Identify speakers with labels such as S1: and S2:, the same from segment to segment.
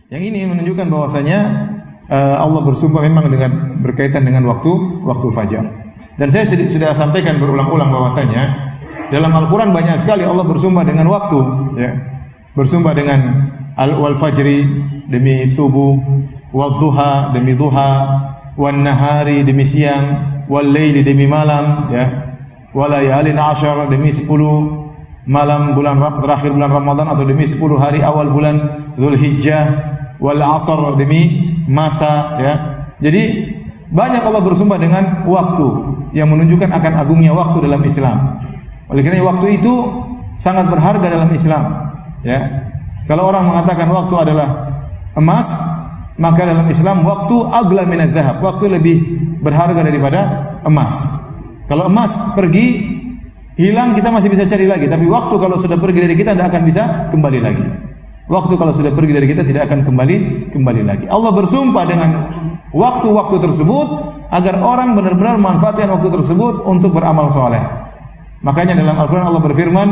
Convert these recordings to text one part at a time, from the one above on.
S1: Yang ini menunjukkan bahwasanya Allah bersumpah memang dengan berkaitan dengan waktu fajar. Dan saya sudah sampaikan berulang-ulang bahwasanya dalam Al-Quran banyak sekali Allah bersumpah dengan waktu, ya. Bersumpah dengan wal fajri demi subuh, wal duha demi duha, wan nahari demi siang, wal laili demi malam, ya. Walayalin ashar demi 10 malam bulan terakhir bulan Ramadan atau demi 10 hari awal bulan Dzulhijjah, wal asr demi masa, ya. Jadi banyak Allah bersumpah dengan waktu yang menunjukkan akan agungnya waktu dalam Islam. Oleh karena waktu itu sangat berharga dalam Islam, ya. Kalau orang mengatakan waktu adalah emas, maka dalam Islam waktu agla minadz dzahab, waktu lebih berharga daripada emas. Kalau emas pergi, hilang, kita masih bisa cari lagi. Tapi waktu kalau sudah pergi dari kita, tidak akan bisa kembali lagi. Waktu kalau sudah pergi dari kita, tidak akan kembali lagi. Allah bersumpah dengan waktu-waktu tersebut agar orang benar-benar memanfaatkan waktu tersebut untuk beramal soleh. Makanya dalam Al-Quran Allah berfirman,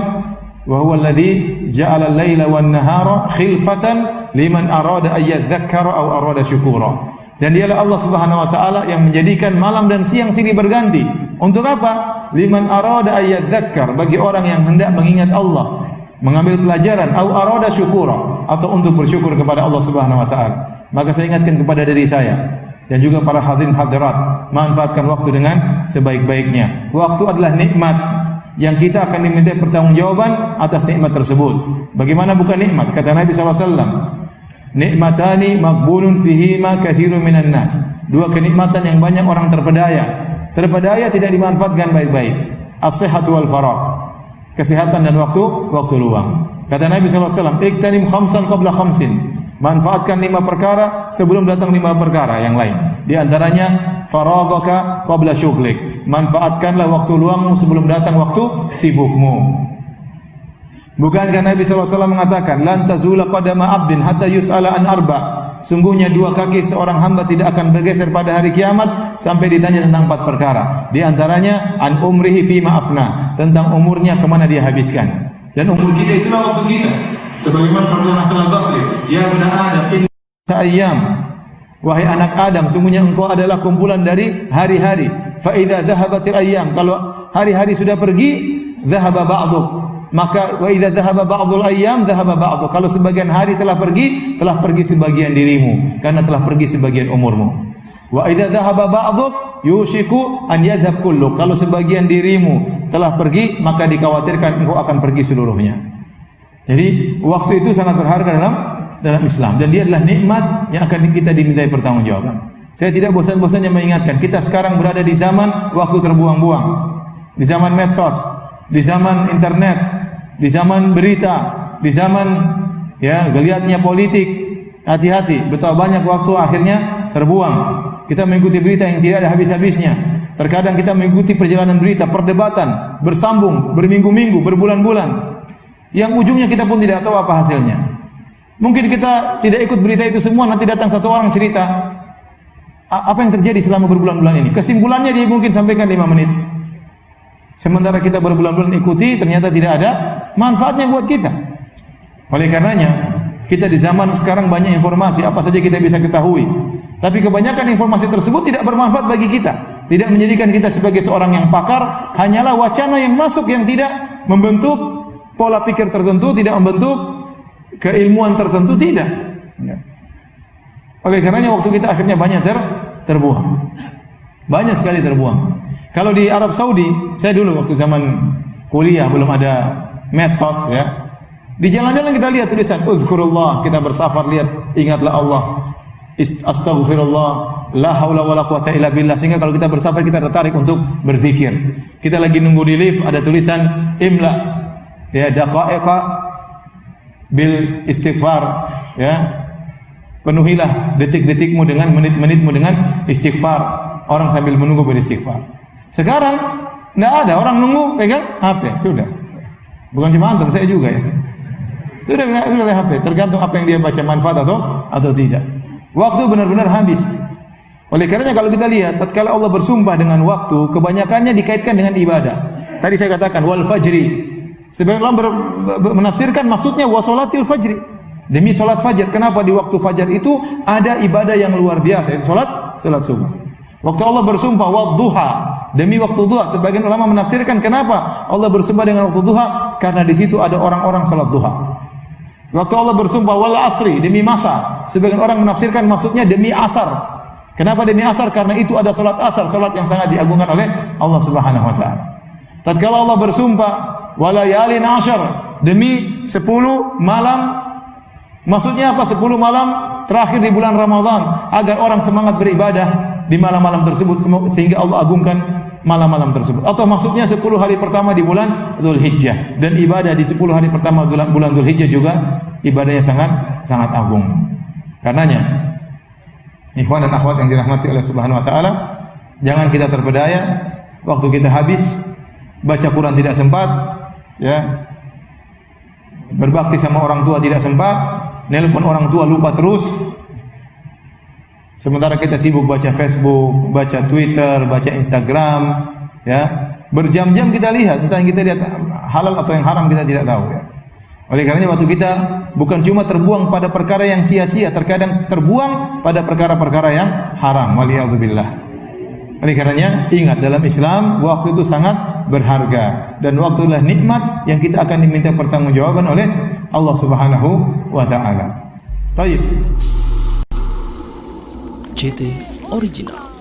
S1: wa huwa alladzi ja'ala al-laila wan-nahara khilfatan liman arada ayyadzakkara aw arada syukura. Dan dialah Allah Subhanahu wa taala yang menjadikan malam dan siang silih berganti. Untuk apa? Liman arada ayyadzakkar, bagi orang yang hendak mengingat Allah, mengambil pelajaran, au arada syukura, atau untuk bersyukur kepada Allah Subhanahu wa taala. Maka saya ingatkan kepada diri saya dan juga para hadirin hadirat, manfaatkan waktu dengan sebaik-baiknya. Waktu adalah nikmat yang kita akan diminta pertanggungjawaban atas nikmat tersebut. Bagaimana bukan nikmat? Kata Nabi SAW, nikmatani maghbunun fihima katsirun minan nas. Dua kenikmatan yang banyak orang terpedaya. Terpedaya tidak dimanfaatkan baik-baik. As-sihhatu wal faragh. Kesehatan dan waktu luang. Kata Nabi SAW, iktanim khamsan qabla khamsin. Manfaatkan 5 perkara sebelum datang 5 perkara yang lain. Di antaranya faraghaka qabla syughlik. Manfaatkanlah waktu luangmu sebelum datang waktu sibukmu. Bukankah Nabi SAW mengatakan, lan tazula qadama abdin hatta yus'ala an arba. Sungguhnya 2 kaki seorang hamba tidak akan bergeser pada hari kiamat sampai ditanya tentang 4 perkara. Di antaranya an umrihi fima afna, tentang umurnya kemana dia habiskan. Dan umur kita itulah waktu kita. Sebagaimana perkataan Hasan al-Basri, ya bani Adam inna ayyam. Wahai anak Adam, sungguhnya engkau adalah kumpulan dari hari-hari. Fa idza dhahabatil ayyam, kalau hari-hari sudah pergi, dhahaba ba'duk. Maka wa idza dhahaba ba'dul ayyam dhahaba ba'duk. Kalau sebagian hari telah pergi sebagian dirimu, karena telah pergi sebagian umurmu. Wa idza dhahaba ba'duk yushiku an yadhhab kulluk. Kalau sebagian dirimu telah pergi, maka dikhawatirkan engkau akan pergi seluruhnya. Jadi waktu itu sangat berharga dalam Islam, dan dia adalah nikmat yang akan kita dimintai pertanggungjawaban. Saya tidak bosan-bosannya mengingatkan, kita sekarang berada di zaman waktu terbuang-buang, di zaman medsos, di zaman internet, di zaman berita, di zaman geliatnya politik. Hati-hati, betapa banyak waktu akhirnya terbuang. Kita mengikuti berita yang tidak ada habis-habisnya. Terkadang kita mengikuti perjalanan berita, perdebatan, bersambung, berminggu-minggu, berbulan-bulan, yang ujungnya kita pun tidak tahu apa hasilnya. Mungkin kita tidak ikut berita itu semua, nanti datang satu orang cerita apa yang terjadi selama berbulan-bulan ini. Kesimpulannya dia mungkin sampaikan 5 menit. Sementara kita berbulan-bulan ikuti, ternyata tidak ada manfaatnya buat kita. Oleh karenanya, kita di zaman sekarang banyak informasi, apa saja kita bisa ketahui. Tapi kebanyakan informasi tersebut tidak bermanfaat bagi kita. Tidak menjadikan kita sebagai seorang yang pakar, hanyalah wacana yang masuk yang tidak membentuk pola pikir tertentu, tidak membentuk keilmuan tertentu, tidak. Oleh karenanya waktu kita akhirnya banyak terbuang. Banyak sekali terbuang. Kalau di Arab Saudi, saya dulu waktu zaman kuliah belum ada medsos ya. Di jalan-jalan kita lihat tulisan uzkurullah, kita bersafar lihat ingatlah Allah. Astaghfirullah, la haula wala quwata illa billah. Sehingga kalau kita bersafar kita tertarik untuk berzikir. Kita lagi nunggu di lift ada tulisan imla ya daqaiqa bil istighfar ya. Penuhilah detik-detikmu dengan menit-menitmu dengan istighfar. Orang sambil menunggu beristighfar. Sekarang enggak ada, orang nunggu pegang HP, sudah. Bukan cuma antum, saya juga ya. Sudah HP, tergantung apa yang dia baca, manfaat atau tidak. Waktu benar-benar habis. Oleh karenanya kalau kita lihat, tatkala Allah bersumpah dengan waktu, kebanyakannya dikaitkan dengan ibadah. Tadi saya katakan wal fajri. Sebagian ulama menafsirkan maksudnya wasolatil fajri. Demi salat fajar. Kenapa di waktu fajar itu ada ibadah yang luar biasa, yaitu salat subuh. Waktu Allah bersumpah wadduha, demi waktu duha. Sebagian ulama menafsirkan kenapa Allah bersumpah dengan waktu duha? Karena di situ ada orang-orang salat duha. Waktu Allah bersumpah wal asri, demi masa. Sebagian orang menafsirkan maksudnya demi asar. Kenapa demi asar? Karena itu ada salat asar, salat yang sangat diagungkan oleh Allah Subhanahu wa taala. Tatkala Allah bersumpah walayalin ashar, demi 10 malam. Maksudnya apa? 10 malam terakhir di bulan Ramadan agar orang semangat beribadah di malam-malam tersebut sehingga Allah agungkan malam-malam tersebut. Atau maksudnya 10 hari pertama di bulan Dzulhijjah, dan ibadah di 10 hari pertama bulan Dzulhijjah juga ibadahnya sangat agung. Karenanya ikhwan dan akhwat yang dirahmati oleh Subhanahu wa taala, jangan kita terpedaya, waktu kita habis, baca Quran tidak sempat, ya. Berbakti sama orang tua tidak sempat, nelpon orang tua lupa terus. Sementara kita sibuk baca Facebook, baca Twitter, baca Instagram, ya. Berjam-jam kita lihat, entah yang kita lihat halal atau yang haram kita tidak tahu, ya. Oleh karenanya waktu kita bukan cuma terbuang pada perkara yang sia-sia, terkadang terbuang pada perkara-perkara yang haram. Waliyadzubillah. Oleh karenanya ingat, dalam Islam waktu itu sangat berharga, dan waktu adalah nikmat yang kita akan diminta pertanggungjawaban oleh Allah Subhanahu wa taala. Baik.
S2: JT Original.